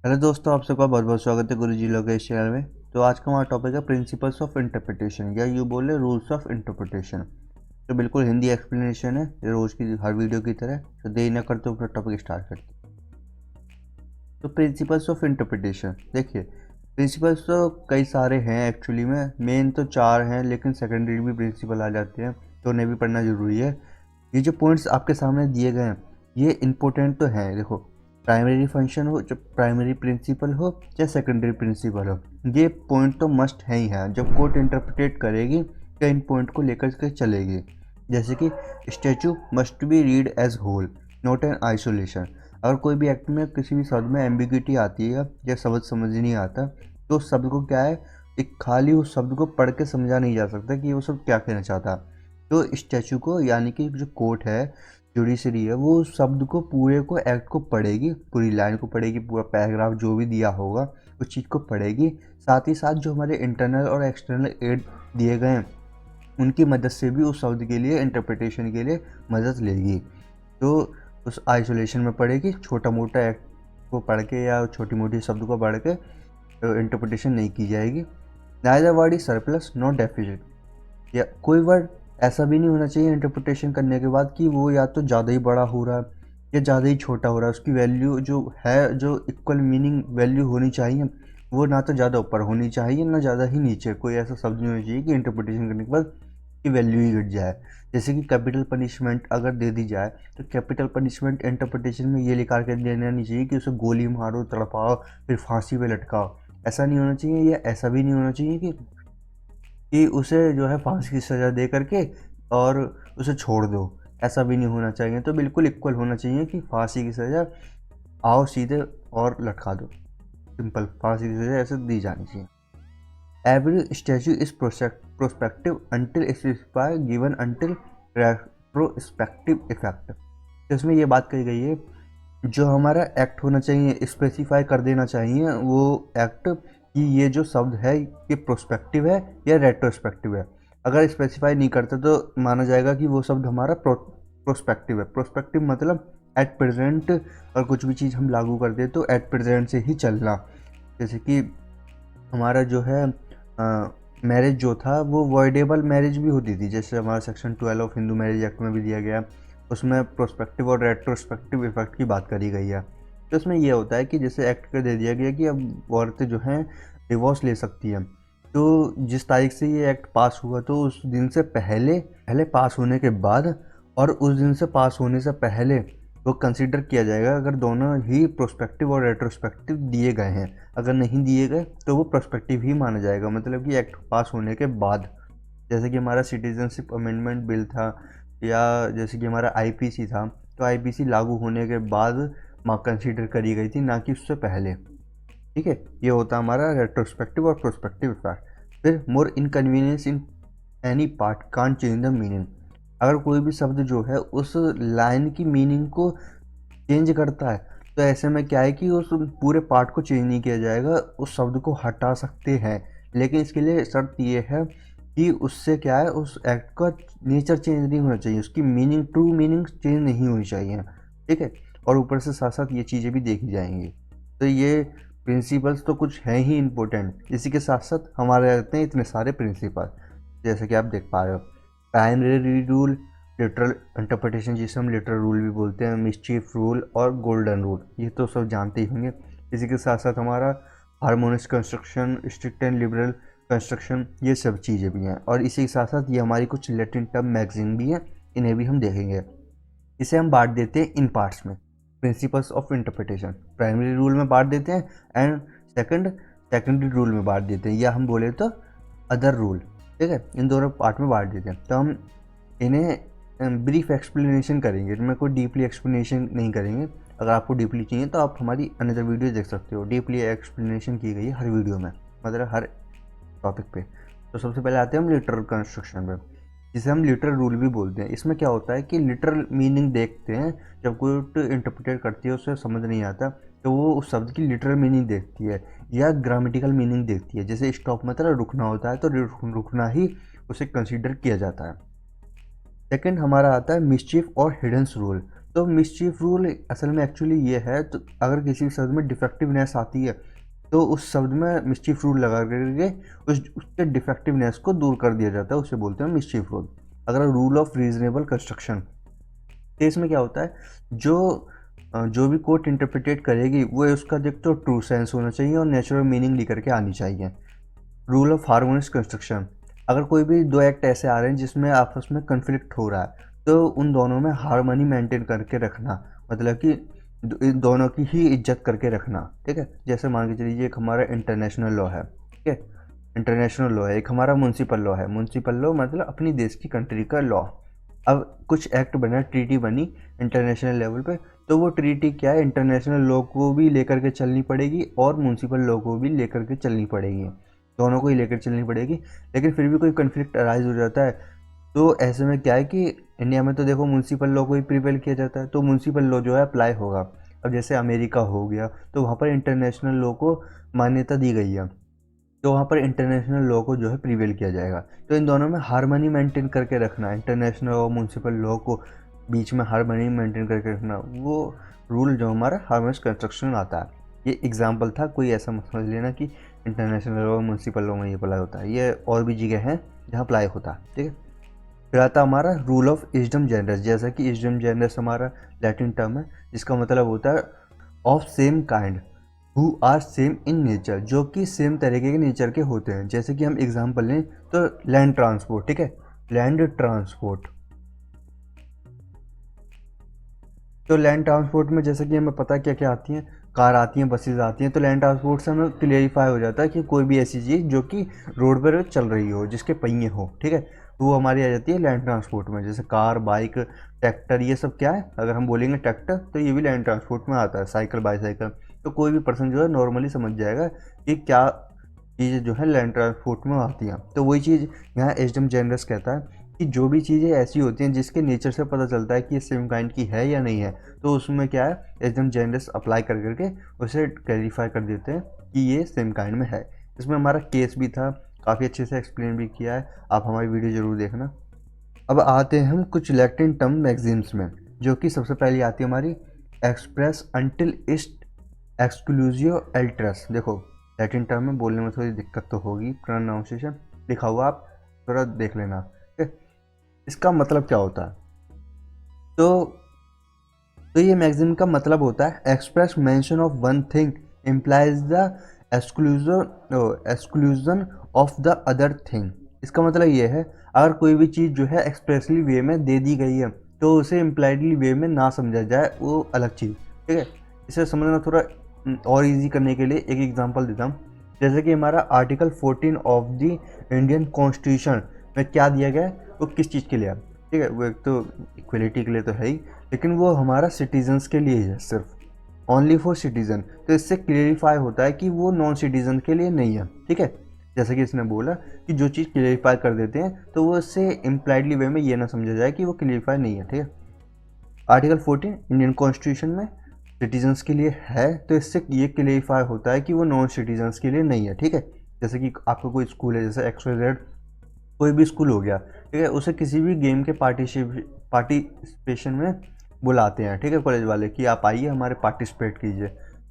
Hello दोस्तों, आप सबका बहुत बहुत स्वागत है गुरुजी लोकेश चैनल में। तो आज का हमारा टॉपिक है प्रिंसिपल्स ऑफ इंटरप्रिटेशन, या यूँ बोले रूल्स ऑफ इंटरप्रिटेशन। तो बिल्कुल हिंदी एक्सप्लेनेशन है, ये रोज़ की हर वीडियो की तरह। तो देरी न करते हुए टॉपिक स्टार्ट करते हैं। तो प्रिंसिपल्स ऑफ इंटरप्रिटेशन देखिए, प्रिंसिपल्स तो कई सारे हैं एक्चुअली में। मेन तो चार हैं, लेकिन सेकेंडरी भी प्रिंसिपल आ जाते हैं, तो उन्हें भी पढ़ना ज़रूरी है। ये जो पॉइंट्स आपके सामने दिए गए हैं, ये इम्पोर्टेंट तो हैं। देखो, प्राइमरी फंक्शन हो, जब प्राइमरी प्रिंसिपल हो या सेकेंडरी प्रिंसिपल हो, ये पॉइंट तो मस्ट है ही है। जब कोर्ट इंटरप्रेट करेगी तो इन पॉइंट को लेकर के चलेगी। जैसे कि statute must be read as whole, not in isolation. अगर कोई भी एक्ट में किसी भी शब्द में एम्बिग्यूटी आती है या शब्द समझ नहीं आता, तो उस शब्द को क्या है, एक खाली उस शब्द को पढ़ के समझा नहीं जा सकता कि वो शब्द क्या कहना चाहता। तो स्टैचू को, यानी कि जो कोर्ट है, जुडिशरी है, वो उस शब्द को पूरे को, एक्ट को पढ़ेगी, पूरी लाइन को पढ़ेगी, पूरा पैराग्राफ जो भी दिया होगा उस चीज़ को पढ़ेगी। साथ ही साथ जो हमारे इंटरनल और एक्सटर्नल एड दिए गए हैं, उनकी मदद से भी उस शब्द के लिए, इंटरप्रिटेशन के लिए मदद लेगी। तो उस आइसोलेशन में पढ़ेगी, छोटा मोटा एक्ट को पढ़ के या छोटी मोटी शब्द को पढ़ के इंटरप्रिटेशन नहीं की जाएगी। Neither word is surplus not deficit, या कोई वर्ड ऐसा भी नहीं होना चाहिए इंटरप्रिटेशन करने के बाद कि वो या तो ज़्यादा ही बड़ा हो रहा है या ज़्यादा ही छोटा हो रहा है। उसकी वैल्यू जो है, जो इक्वल मीनिंग वैल्यू होनी चाहिए, वो ना तो ज़्यादा ऊपर होनी चाहिए ना ज़्यादा ही नीचे। कोई ऐसा शब्द नहीं होना चाहिए कि इंटरप्रिटेशन करने के बाद की वैल्यू ही घट जाए। जैसे कि कैपिटल पनिशमेंट अगर दे दी जाए, तो कैपिटल पनिशमेंट इंटरप्रिटेशन में ये लिखा के देना नहीं चाहिए कि उसे गोली मारो, तड़पाओ, फिर फांसी पे लटकाओ। ऐसा नहीं होना चाहिए। या ऐसा भी नहीं होना चाहिए कि उसे जो है फांसी की सज़ा दे करके और उसे छोड़ दो। ऐसा भी नहीं होना चाहिए। तो बिल्कुल इक्वल होना चाहिए कि फांसी की सज़ा आओ सीधे और लटका दो, सिंपल फांसी की सज़ा ऐसे दी जानी चाहिए। Every statue is prospective until specify given until retrospective effect. तो इसमें ये बात कही गई है, जो हमारा एक्ट होना चाहिए, स्पेसिफाई कर देना चाहिए वो एक्ट, कि ये जो शब्द है ये प्रोस्पेक्टिव है या रेट्रोस्पेक्टिव है। अगर स्पेसिफाई नहीं करते तो माना जाएगा कि वो शब्द हमारा प्रोस्पेक्टिव है। प्रोस्पेक्टिव मतलब एट प्रेजेंट, और कुछ भी चीज़ हम लागू कर दे तो एट प्रेजेंट से ही चलना। जैसे कि हमारा जो है मैरिज जो था, वो वॉइडेबल मैरिज भी होती थी, जैसे हमारा section 12 of Hindu marriage act में भी दिया गया। उसमें प्रोस्पेक्टिव और रेट्रोस्पेक्टिव इफेक्ट की बात करी गई है। तो इसमें यह होता है कि जैसे एक्ट कर दे दिया गया कि अब औरतें जो हैं डिवोर्स ले सकती हैं। तो जिस तारीख से ये एक्ट पास हुआ, तो उस दिन से पहले पहले पास होने के बाद और उस दिन से पास होने से पहले वो कंसीडर किया जाएगा अगर दोनों ही प्रोस्पेक्टिव और रेट्रोस्पेक्टिव दिए गए हैं। अगर नहीं दिए गए तो वो प्रोस्पेक्टिव ही माना जाएगा, मतलब कि एक्ट पास होने के बाद। जैसे कि हमारा सिटीजनशिप अमेंडमेंट बिल था, या जैसे कि हमारा आईपीसी था, तो आईपीसी लागू होने के बाद माँ कंसीडर करी गई थी, ना कि उससे पहले। ठीक है, ये होता हमारा रेट्रोस्पेक्टिव और प्रोस्पेक्टिव इफेक्ट। फिर more inconvenience in any part can't change the meaning. अगर कोई भी शब्द जो है उस लाइन की मीनिंग को चेंज करता है, तो ऐसे में क्या है कि उस पूरे पार्ट को चेंज नहीं किया जाएगा, उस शब्द को हटा सकते हैं। लेकिन इसके लिए शर्त ये है कि उससे क्या है, उस एक्ट का नेचर चेंज नहीं होना चाहिए, उसकी मीनिंग, ट्रू मीनिंग चेंज नहीं होनी चाहिए। ठीक है, और ऊपर से साथ साथ ये चीज़ें भी देखी जाएंगी। तो ये प्रिंसिपल्स तो कुछ हैं ही इम्पोर्टेंट। इसी के साथ साथ हमारे रहते हैं इतने सारे प्रिंसिपल, जैसे कि आप देख पा रहे हो। प्राइमरी रूल, लिटरल इंटरप्रिटेशन जिसे हम लिटरल रूल भी बोलते हैं, मिस्चीफ रूल और गोल्डन रूल, ये तो सब जानते ही होंगे। इसी के साथ साथ हमारा harmonious construction, strict and liberal construction, ये सब चीज़ें भी हैं। और इसी के साथ साथ ये हमारी कुछ लैटिन टर्म मैगजीन भी हैं, इन्हें भी हम देखेंगे। इसे हम बांट देते हैं इन पार्ट्स में। Principles of interpretation primary rule में बांट देते हैं, एंड सेकेंडरी रूल में बांट देते हैं, या हम बोले तो अदर रूल। ठीक है, इन दोनों पार्ट में बांट देते हैं। तो हम इन्हें ब्रीफ एक्सप्लेनेशन करेंगे, इनमें कोई डीपली एक्सप्लेनेशन नहीं करेंगे। अगर आपको डीपली चाहिए तो आप हमारी अनदर वीडियो देख सकते हो, डीपली एक्सप्लेनेशन की गई है हर वीडियो में, मतलब हर टॉपिक पे। तो सबसे पहले आते हैं हम लिटरल कंस्ट्रक्शन पे, जिसे हम लिटरल रूल भी बोलते हैं। इसमें क्या होता है कि लिटरल मीनिंग देखते हैं, जब कोई इंटरप्रेट करती है उसे समझ नहीं आता, तो वो उस शब्द की लिटरल मीनिंग देखती है या ग्रामेटिकल मीनिंग देखती है। जैसे स्टॉप मतलब रुकना होता है, तो रुकना ही उसे कंसीडर किया जाता है। सेकंड हमारा आता है मिस्चीफ और हिडन्स रूल। तो मिसचीफ रूल असल में एक्चुअली ये है, तो अगर किसी भी शब्द में डिफेक्टिवनेस आती है तो उस शब्द में मिसचीफ रूल लगा करके उसके डिफेक्टिवनेस को दूर कर दिया जाता है, उसे बोलते हैं मिसचीफ रूल। अगर रूल ऑफ रीजनेबल कंस्ट्रक्शन, तो इसमें क्या होता है, जो भी कोर्ट इंटरप्रिटेट करेगी वो उसका देख तो ट्रू सेंस होना चाहिए और नेचुरल मीनिंग लेकर के आनी चाहिए। रूल ऑफ हार्मोनियस कंस्ट्रक्शन, अगर कोई भी दो एक्ट ऐसे आ रहे हैं जिसमें आपस में कन्फ्लिक्ट हो रहा है तो उन दोनों में हार्मनी मेंटेन करके रखना, मतलब कि इन दोनों की ही इज्जत करके रखना, ठीक है। जैसे मान के चलिए एक हमारा इंटरनेशनल लॉ है, ठीक है, इंटरनेशनल लॉ है, एक हमारा म्यूनसिपल लॉ है। म्यूनसिपल लॉ मतलब अपनी देश की कंट्री का लॉ। अब कुछ एक्ट बना, ट्रीटी बनी इंटरनेशनल लेवल पे, तो वो ट्रीटी क्या है, इंटरनेशनल लॉ को भी लेकर के चलनी पड़ेगी और म्यूनसिपल लॉ को भी लेकर के चलनी पड़ेगी, दोनों को ही लेकर चलनी पड़ेगी। लेकिन फिर भी कोई कन्फ्लिक्ट अराइज हो जाता है तो ऐसे में क्या है कि इंडिया में तो देखो म्यूनसिपल लॉ को ही प्रिवेल किया जाता है, तो म्यूनसिपल लॉ जो है अप्लाई होगा। अब जैसे अमेरिका हो गया तो वहाँ पर इंटरनेशनल लॉ को मान्यता दी गई है, तो वहाँ पर इंटरनेशनल लॉ को जो है प्रिवेल किया जाएगा। तो इन दोनों में हार्मनी मेंटेन करके रखना, इंटरनेशनल और म्यूनसिपल लॉ को बीच में हार्मनी मेंटेन करके रखना, वो रूल जो हमारा हार्मोनियस कंस्ट्रक्शन आता है। ये एग्जांपल था, कोई ऐसा मत समझ लेना कि इंटरनेशनल लॉ म्यूनसिपल लॉ में ये अप्लाई होता है, ये और भी जगह हैं जहाँ अप्लाई होता है, ठीक है। फिर आता हमारा रूल ऑफ इजडम जेनरस, जैसा कि इजडम जेनरस हमारा लैटिन टर्म है जिसका मतलब होता है of same kind who are same in nature, जो कि सेम तरीके के नेचर के होते हैं। जैसे कि हम एग्जांपल लें तो लैंड ट्रांसपोर्ट, ठीक है, लैंड ट्रांसपोर्ट। तो लैंड ट्रांसपोर्ट में जैसे कि हमें पता है क्या क्या आती हैं, कार आती हैं, बसेज आती हैं। तो लैंड ट्रांसपोर्ट से हमें क्लियरिफाई हो जाता है कि कोई भी ऐसी चीज़ जो कि रोड पर चल रही हो, जिसके पहिए हो, ठीक है, तो वो हमारी आ जाती है लैंड ट्रांसपोर्ट में। जैसे कार, बाइक, ट्रैक्टर, ये सब क्या है, अगर हम बोलेंगे ट्रैक्टर तो ये भी लैंड ट्रांसपोर्ट में आता है। साइकिल, बाईसाइकिल, तो कोई भी पर्सन जो है नॉर्मली समझ जाएगा कि क्या चीज़ें जो है लैंड ट्रांसपोर्ट में आती हैं। तो वही चीज़ यहाँ एचडम जेनरस कहता है कि जो भी चीज़ें ऐसी होती हैं जिसके नेचर से पता चलता है कि ये सेम काइंड की है या नहीं है, तो उसमें क्या है, एचडम जेनरस अप्लाई कर करके उसे क्लैरिफाई कर देते हैं कि ये सेम काइंड में है। इसमें हमारा केस भी था, काफ़ी अच्छे से एक्सप्लेन भी किया है, आप हमारी वीडियो ज़रूर देखना। अब आते हैं हम कुछ लैटिन टर्म मैगजीम्स में, जो कि सबसे पहले आती है हमारी एक्सप्रेस अंटिल इस्ट एक्सक्लूजियो एल्ट्रस। देखो लैटिन टर्म में बोलने में थोड़ी दिक्कत तो होगी, प्रोनाउंसिएशन लिखा हुआ आप थोड़ा देख लेना, ठीक है। इसका मतलब क्या होता है, तो ये मैगजीम का मतलब होता है express mention of one thing implies the exclusion of the other thing. इसका मतलब ये है, अगर कोई भी चीज़ जो है एक्सप्रेसली वे में दे दी गई है तो उसे इम्प्लाइडली वे में ना समझा जाए, वो अलग चीज़, ठीक है। इसे समझना थोड़ा और इजी करने के लिए एक एग्जांपल देता हूँ। जैसे कि हमारा article 14 of the Indian constitution में क्या दिया गया है, वो किस चीज़ के लिए है, ठीक है। वो एक तो इक्वलिटी के लिए तो है ही, लेकिन वो हमारा सिटीजन्स के लिए है, सिर्फ ओनली फॉर सिटीजन। तो इससे क्लियरिफाई होता है कि वो नॉन सिटीजन के लिए नहीं है, ठीक है। जैसे कि इसने बोला कि जो चीज़ क्लियरिफाई कर देते हैं तो वो इससे इम्प्लाइडली वे में ये ना समझा जाए कि वो क्लियरिफाई नहीं है, ठीक है। आर्टिकल 14 इंडियन कॉन्स्टिट्यूशन में सिटीजन्स के लिए है, तो इससे ये क्लियरिफाई होता है कि वो नॉन सिटीजन्स के लिए नहीं है, ठीक है। जैसे कि आपका कोई स्कूल है, जैसे XYZ कोई भी स्कूल हो गया, ठीक है, उसे किसी भी गेम के पार्टिसिपेशन में बुलाते हैं, ठीक है, कॉलेज वाले कि आप आइए हमारे पार्टिसिपेट कीजिए।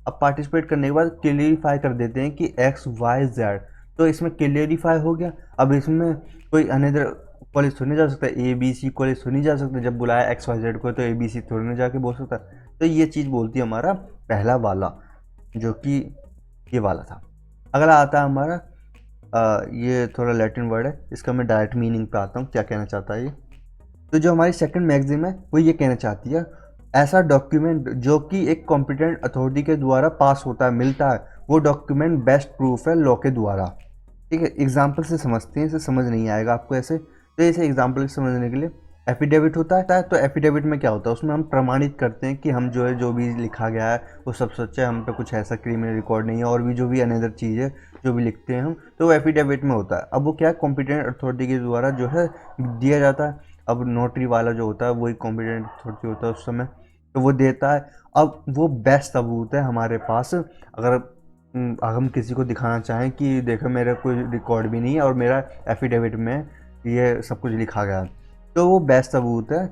अब पार्टिसिपेट करने के बाद क्लियरिफाई कर देते हैं कि XYZ, तो इसमें क्लियरिफाई हो गया। अब इसमें कोई अनदर कॉलेज थोड़ी नहीं जा सकता, ABC कॉलेज थोड़ी नहीं जा सकता, जब बुलाया XYZ को तो ABC थोड़ी ना जाके बोल सकता। तो ये चीज़ बोलती है हमारा पहला वाला, जो कि ये वाला था। अगला आता है हमारा ये थोड़ा लैटिन वर्ड है, इसका मैं डायरेक्ट मीनिंग पे आता हूँ, क्या कहना चाहता है ये। तो जो हमारी सेकंड मैगजीम है वो ये कहना चाहती है, ऐसा डॉक्यूमेंट जो कि एक कॉम्पिटेंट अथॉरिटी के द्वारा पास होता है, मिलता है, वो डॉक्यूमेंट बेस्ट प्रूफ है लॉ के द्वारा, ठीक है। एग्जाम्पल से समझते हैं, इसे समझ नहीं आएगा आपको ऐसे, तो इसे एग्जाम्पल से समझने के लिए एफिडेविट होता है। तो एफिडेविट में क्या होता है, उसमें हम प्रमाणित करते हैं कि हम जो है जो भी लिखा गया है वो सब सच है, हम पे कुछ ऐसा क्रिमिनल रिकॉर्ड नहीं है, और भी जो भी अनदर चीज़ है जो भी लिखते हैं हम, तो वो एफिडेविट में होता है। अब वो क्या, कॉम्पिटेंट अथॉरिटी के द्वारा जो है दिया जाता है। अब नोटरी वाला जो होता है वही कॉम्पिटेंट अथॉरिटी होता है उस समय, तो वो देता है। अब वो बेस्ट सबूत है हमारे पास, अगर हम किसी को दिखाना चाहें कि देखो मेरा कोई रिकॉर्ड भी नहीं है और मेरा एफिडेविट में ये सब कुछ लिखा गया है, तो वो बेस्ट सबूत है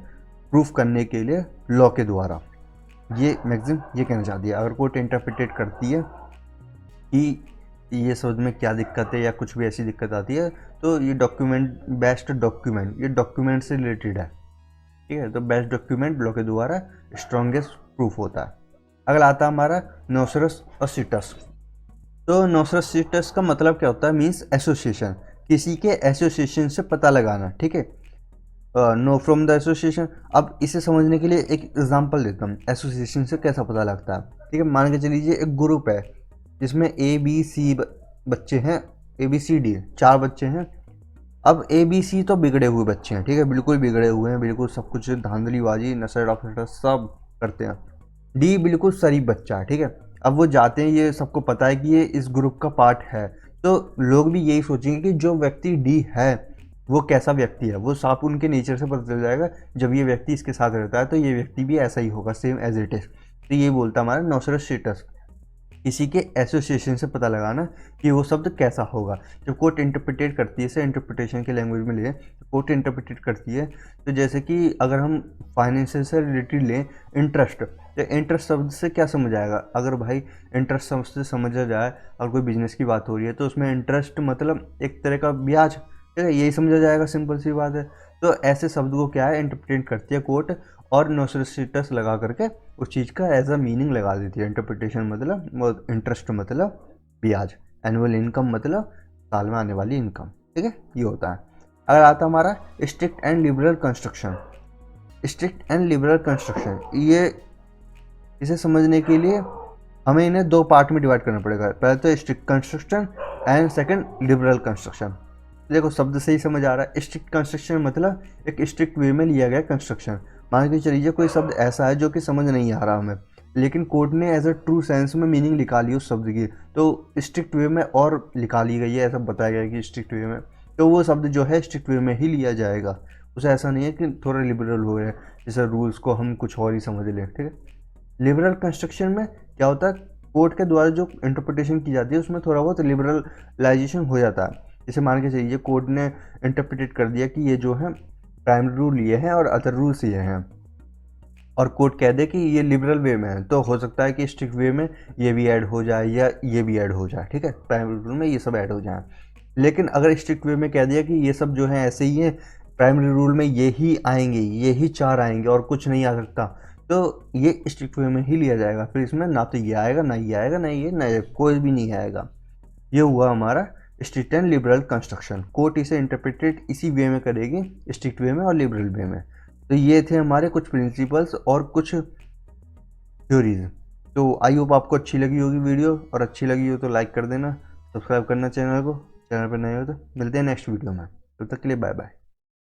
प्रूफ करने के लिए लॉ के द्वारा। ये मैगजीन ये कहना चाहती है। अगर कोर्ट इंटरप्रिटेट करती है कि ये समझ में क्या दिक्कत है या कुछ भी ऐसी दिक्कत आती है, तो ये डॉक्यूमेंट, बेस्ट डॉक्यूमेंट, ये डॉक्यूमेंट से रिलेटेड है, ठीक है। तो बेस्ट डॉक्यूमेंट लॉ के द्वारा स्ट्रॉन्गेस्ट प्रूफ होता है। अगला आता है हमारा नोसरस और सिटस। तो नोसरस सिटस का मतलब क्या होता है? मीन्स एसोसिएशन, किसी के एसोसिएशन से पता लगाना, ठीक है। Know from the association. अब इसे समझने के लिए एक एग्जांपल देता हूँ, एसोसिएशन से कैसा पता लगता है, ठीक है। मान के चलिए एक ग्रुप है जिसमें ABC बच्चे हैं, ABCD 4 बच्चे हैं। अब ABC तो बिगड़े हुए बच्चे हैं, ठीक है, बिल्कुल बिगड़े हुए हैं, बिल्कुल सब कुछ धांधलीबाजी नशा फशा सब करते हैं। D बिल्कुल शरीफ बच्चा है, ठीक है। अब वो जाते हैं, ये सबको पता है कि ये इस ग्रुप का पार्ट है, तो लोग भी यही सोचेंगे कि जो व्यक्ति D है वो कैसा व्यक्ति है, वो साफ उनके नेचर से पता चल जाएगा। जब ये व्यक्ति इसके साथ रहता है तो ये व्यक्ति भी ऐसा ही होगा, सेम एज इट इज। तो ये बोलता हमारा नोसरस सिटस, किसी के एसोसिएशन से पता लगाना कि वो शब्द कैसा होगा। जब कोर्ट इंटरप्रिटेट करती है, इसे इंटरप्रिटेशन के लैंग्वेज में ले, तो कोर्ट इंटरप्रिटेट करती है, तो जैसे कि अगर हम फाइनेंशियल से रिलेटेड लें, इंटरेस्ट, तो इंटरेस्ट शब्द से क्या समझ आएगा? अगर भाई इंटरेस्ट शब्द से समझा जाए और कोई बिजनेस की बात हो रही है तो उसमें इंटरेस्ट मतलब एक तरह का ब्याज, ठीक है, यही समझा जाएगा, सिंपल सी बात है। तो ऐसे शब्द को क्या है, इंटरप्रेट करती है कोर्ट, और नोसरसिटस लगा करके उस चीज़ का एज अ मीनिंग लगा देती है। इंटरप्रिटेशन मतलब इंटरेस्ट मतलब ब्याज, एनुअल इनकम मतलब साल में आने वाली इनकम, ठीक है, ये होता है। अगर आता हमारा strict and liberal construction. Strict and liberal construction, ये इसे समझने के लिए हमें इन्हें 2 पार्ट में डिवाइड करना पड़ेगा। पहले तो strict construction and second liberal construction. देखो शब्द से ही समझ आ रहा है, स्ट्रिक्ट कंस्ट्रक्शन मतलब एक स्ट्रिक्ट वे में लिया गया कंस्ट्रक्शन। मान के चलिए कोई शब्द ऐसा है जो कि समझ नहीं आ रहा हमें, लेकिन कोर्ट ने एज अ ट्रू सेंस में मीनिंग निकाली उस शब्द की, तो स्ट्रिक्ट वे में और निकाली गई है, ऐसा बताया गया है कि स्ट्रिक्ट वे में, तो वो शब्द जो है स्ट्रिक्ट वे में ही लिया जाएगा। उसे ऐसा नहीं है कि थोड़ा लिबरल हो गया, जैसे रूल्स को हम कुछ और ही समझ लें, ठीक है। लिबरल कंस्ट्रक्शन में क्या होता है, कोर्ट के द्वारा जो इंटरप्रिटेशन की जाती है उसमें थोड़ा बहुत लिबरलाइजेशन हो जाता है। जैसे मान के चलिए कोर्ट ने इंटरप्रिटेट कर दिया कि ये जो है प्राइमरी रूल ये हैं और अदर रूल्स ये हैं, और कोर्ट कह दे कि ये लिबरल वे में है, तो हो सकता है कि स्ट्रिक्ट वे में ये भी ऐड हो जाए या ये भी ऐड हो जाए, ठीक है, प्राइमरी रूल में ये सब ऐड हो जाए। लेकिन अगर स्ट्रिक्ट वे में कह दिया कि ये सब जो है ऐसे ही है, प्राइमरी रूल में ये ही आएंगे, ये ही 4 आएंगे और कुछ नहीं आ सकता, तो ये स्ट्रिक्ट वे में ही लिया जाएगा। फिर इसमें ना तो ये आएगा, ना ये आएगा, ना ये, ना कोई भी नहीं आएगा। ये हुआ हमारा strict and liberal construction. Court इसे इंटरप्रेटेड इसी वे में करेगी, स्ट्रिक्ट वे में और लिबरल वे में। तो ये थे हमारे कुछ प्रिंसिपल्स और कुछ थ्योरीज। तो आई होप आपको अच्छी लगी होगी वीडियो, और अच्छी लगी हो तो लाइक कर देना, सब्सक्राइब करना चैनल को, चैनल पर नए हो तो। मिलते हैं नेक्स्ट वीडियो में, तब तक के लिए बाय बाय।